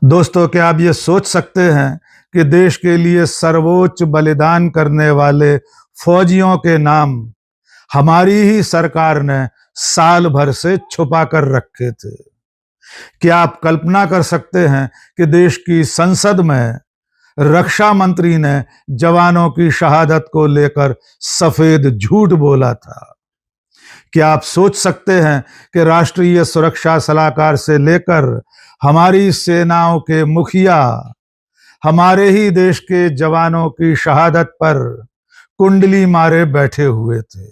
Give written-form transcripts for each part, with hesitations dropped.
दोस्तों, क्या आप ये सोच सकते हैं कि देश के लिए सर्वोच्च बलिदान करने वाले फौजियों के नाम हमारी ही सरकार ने साल भर से छुपा कर रखे थे? क्या आप कल्पना कर सकते हैं कि देश की संसद में रक्षा मंत्री ने जवानों की शहादत को लेकर सफेद झूठ बोला था? क्या आप सोच सकते हैं कि राष्ट्रीय सुरक्षा सलाहकार से लेकर हमारी सेनाओं के मुखिया हमारे ही देश के जवानों की शहादत पर कुंडली मारे बैठे हुए थे?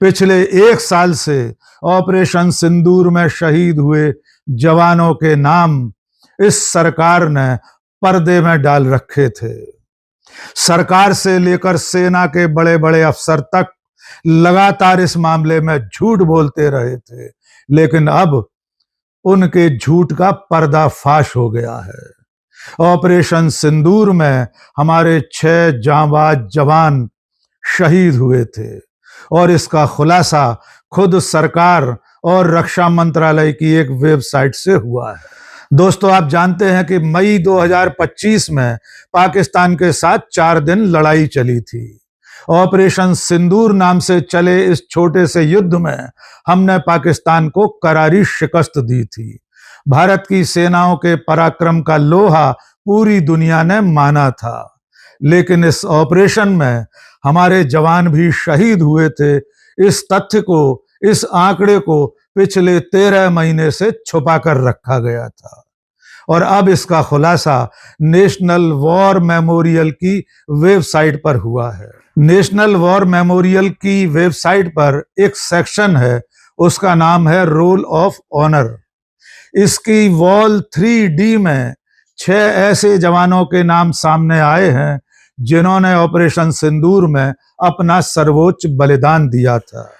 पिछले एक साल से ऑपरेशन सिंदूर में शहीद हुए जवानों के नाम इस सरकार ने पर्दे में डाल रखे थे। सरकार से लेकर सेना के बड़े बड़े अफसर तक लगातार इस मामले में झूठ बोलते रहे थे, लेकिन अब उनके झूठ का पर्दाफाश हो गया है। ऑपरेशन सिंदूर में हमारे 6 जांबाज जवान शहीद हुए थे और इसका खुलासा खुद सरकार और रक्षा मंत्रालय की एक वेबसाइट से हुआ है। दोस्तों, आप जानते हैं कि मई 2025 में पाकिस्तान के साथ 4 दिन लड़ाई चली थी। ऑपरेशन सिंदूर नाम से चले इस छोटे से युद्ध में हमने पाकिस्तान को करारी शिकस्त दी थी। भारत की सेनाओं के पराक्रम का लोहा पूरी दुनिया ने माना था, लेकिन इस ऑपरेशन में हमारे जवान भी शहीद हुए थे। इस तथ्य को, इस आंकड़े को पिछले 13 महीने से छुपा कर रखा गया था और अब इसका खुलासा नेशनल वॉर मेमोरियल की वेबसाइट पर हुआ है। नेशनल वॉर मेमोरियल की वेबसाइट पर एक सेक्शन है, उसका नाम है रोल ऑफ ऑनर। इसकी वॉल 3D में 6 ऐसे जवानों के नाम सामने आए हैं जिन्होंने ऑपरेशन सिंदूर में अपना सर्वोच्च बलिदान दिया था।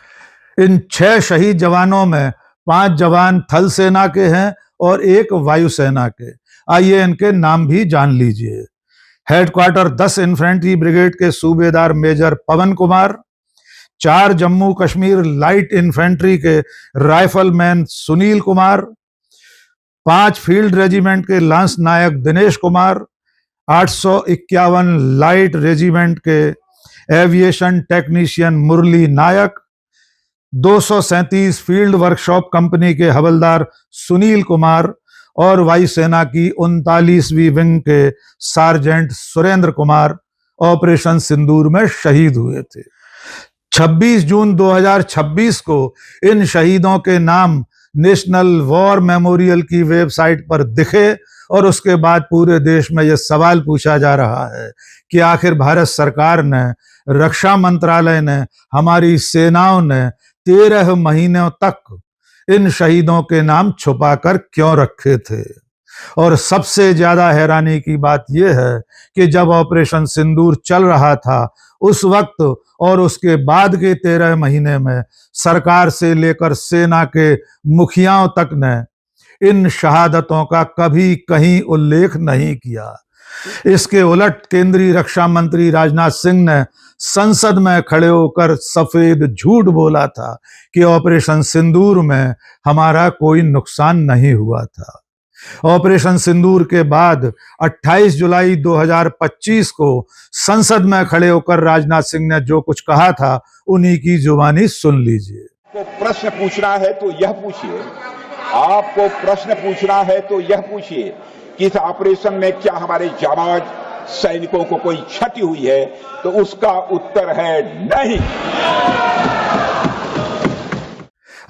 इन 6 शहीद जवानों में 5 जवान थल सेना के हैं और 1 वायुसेना के। आइए इनके नाम भी जान लीजिए। हेडक्वार्टर 10 इन्फेंट्री ब्रिगेड के सूबेदार मेजर पवन कुमार, 4 जम्मू कश्मीर लाइट इन्फेंट्री के rifleman Sunil Kumar, 5 field regiment के लांस नायक दिनेश कुमार, 851 लाइट रेजिमेंट के एविएशन टेक्नीशियन मुरली नायक, 237 फील्ड वर्कशॉप कंपनी के हवलदार सुनील कुमार और वायुसेना की 39वीं विंग के सार्जेंट सुरेंद्र कुमार ऑपरेशन सिंदूर में शहीद हुए थे। 26 जून 2026 को इन शहीदों के नाम नेशनल वॉर मेमोरियल की वेबसाइट पर दिखे और उसके बाद पूरे देश में यह सवाल पूछा जा रहा है कि आखिर भारत सरकार ने, रक्षा मंत्रालय ने, हमारी सेनाओं ने 13 महीनों तक इन शहीदों के नाम छुपाकर क्यों रखे थे। और सबसे ज्यादा हैरानी की बात यह है कि जब ऑपरेशन सिंदूर चल रहा था उस वक्त और उसके बाद के 13 महीने में सरकार से लेकर सेना के मुखियाओं तक ने इन शहादतों का कभी कहीं उल्लेख नहीं किया। इसके उलट केंद्रीय रक्षा मंत्री राजनाथ सिंह ने संसद में खड़े होकर सफेद झूठ बोला था कि ऑपरेशन सिंदूर में हमारा कोई नुकसान नहीं हुआ था। ऑपरेशन सिंदूर के बाद 28 जुलाई 2025 को संसद में खड़े होकर राजनाथ सिंह ने जो कुछ कहा था उन्हीं की जुबानी सुन लीजिए। आपको प्रश्न पूछना है तो यह पूछिए, आपको प्रश्न पूछना है तो यह पूछिए कि इस ऑपरेशन में क्या हमारे जाबाज सैनिकों को कोई क्षति हुई है, तो उसका उत्तर है नहीं।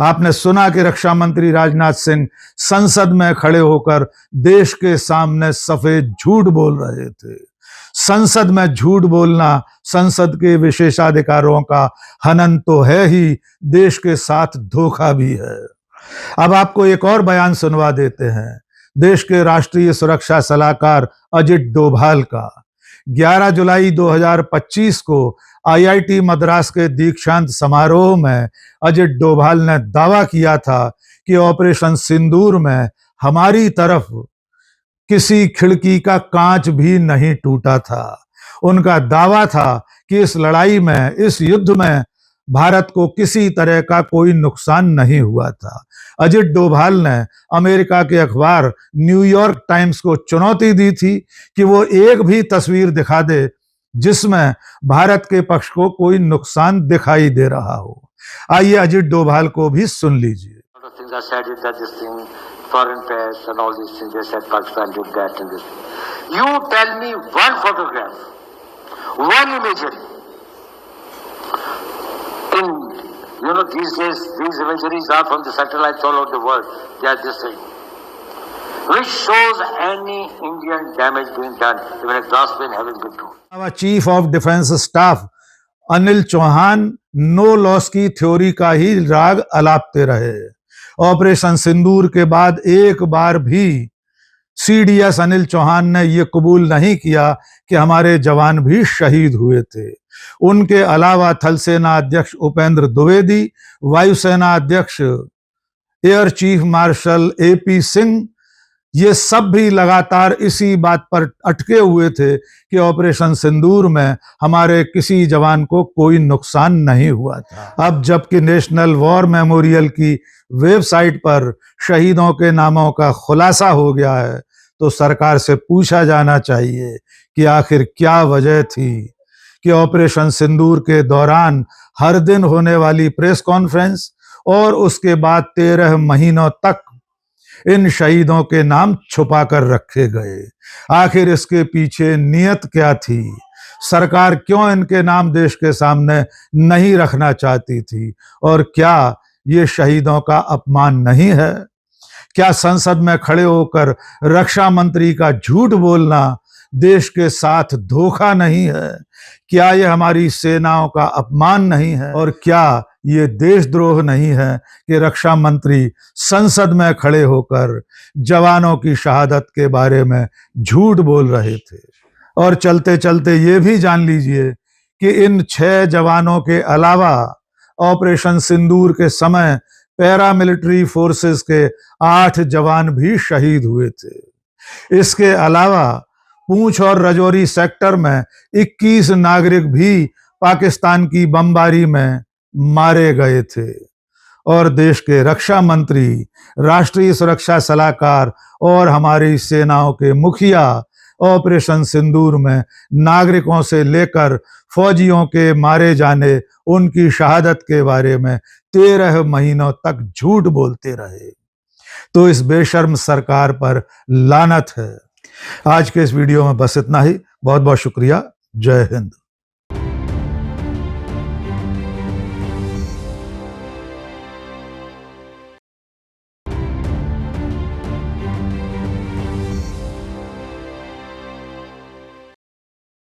आपने सुना कि रक्षा मंत्री राजनाथ सिंह संसद में खड़े होकर देश के सामने सफेद झूठ बोल रहे थे। संसद में झूठ बोलना संसद के विशेषाधिकारों का हनन तो है ही, देश के साथ धोखा भी है। अब आपको एक और बयान सुनवा देते हैं देश के राष्ट्रीय सुरक्षा सलाहकार अजित डोभाल का। 11 जुलाई 2025 को आईआईटी मद्रास के दीक्षांत समारोह में अजित डोभाल ने दावा किया था कि ऑपरेशन सिंदूर में हमारी तरफ किसी खिड़की का कांच भी नहीं टूटा था। उनका दावा था कि इस लड़ाई में, इस युद्ध में भारत को किसी तरह का कोई नुकसान नहीं हुआ था। अजित डोभाल ने अमेरिका के अखबार न्यूयॉर्क टाइम्स को चुनौती दी थी कि वो एक भी तस्वीर दिखा दे जिसमें भारत के पक्ष को कोई नुकसान दिखाई दे रहा हो। आइए अजित डोभाल को भी सुन लीजिए। Foreign press and all these things, they said Pakistan did that and this. You tell me one photograph, one imagery. These days, these imageries are from the satellites all over the world. They are this thing. Which shows any Indian damage being done, even a glass plane having been thrown. our Chief of Defense Staff Anil Chauhan no loss की theory का ही राग अलापते रहे। Operation सिंदूर के बाद एक बार भी CDS Anil Chauhan ने यह कबूल नहीं किया कि हमारे जवान भी शहीद हुए थे। उनके अलावा थल सेना अध्यक्ष उपेंद्र द्विवेदी, वायुसेना अध्यक्ष air chief marshal AP Singh, ये सब भी लगातार इसी बात पर अटके हुए थे कि ऑपरेशन सिंदूर में हमारे किसी जवान को कोई नुकसान नहीं हुआ था। अब जबकि नेशनल वॉर मेमोरियल की वेबसाइट पर शहीदों के नामों का खुलासा हो गया है, तो सरकार से पूछा जाना चाहिए कि आखिर क्या वजह थी कि ऑपरेशन सिंदूर के दौरान हर दिन होने वाली प्रेस कॉन्फ्रेंस और उसके बाद 13 महीनों तक इन शहीदों के नाम छुपा कर रखे गए। आखिर इसके पीछे नियत क्या थी? सरकार क्यों इनके नाम देश के सामने नहीं रखना चाहती थी? और क्या ये शहीदों का अपमान नहीं है? क्या संसद में खड़े होकर रक्षा मंत्री का झूठ बोलना देश के साथ धोखा नहीं है? क्या ये हमारी सेनाओं का अपमान नहीं है? और क्या ये देशद्रोह नहीं है कि रक्षा मंत्री संसद में खड़े होकर जवानों की शहादत के बारे में झूठ बोल रहे थे? और चलते चलते ये भी जान लीजिए कि इन 6 जवानों के अलावा ऑपरेशन सिंदूर के समय पैरामिलिट्री फोर्सेस के 8 जवान भी शहीद हुए थे। इसके अलावा पूंछ और राजौरी सेक्टर में 21 नागरिक भी पाकिस्तान की बमबारी में मारे गए थे। और देश के रक्षा मंत्री, राष्ट्रीय सुरक्षा सलाहकार और हमारी सेनाओं के मुखिया ऑपरेशन सिंदूर में नागरिकों से लेकर फौजियों के मारे जाने, उनकी शहादत के बारे में 13 महीनों तक झूठ बोलते रहे। तो इस बेशर्म सरकार पर लानत है। आज के इस वीडियो में बस इतना ही। बहुत बहुत शुक्रिया। जय हिंद।